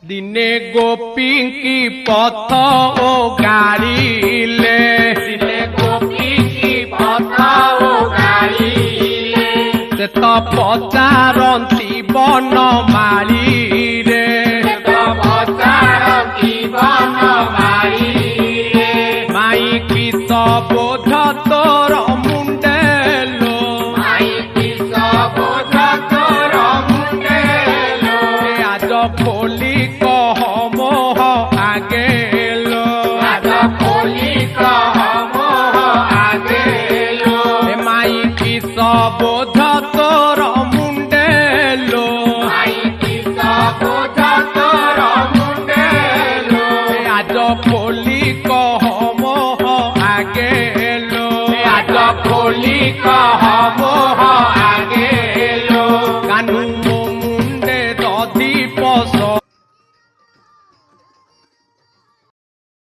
দিনে গোপী কি পথ ও গাড়িলে দিনে গোপী কি পথ ও গাড়িলে সে তো পচারন্তি বন মাড়িরে পচারন্তি বন মাড়িলে মাইকি সবোধ তোর মুন্ডেলো মাইকি সবোধ তোর মুন্ডেলো আজ খোলি কহ মোহ আগেলো আজ খোলি কহ মোহ আগেলো মাইকি সব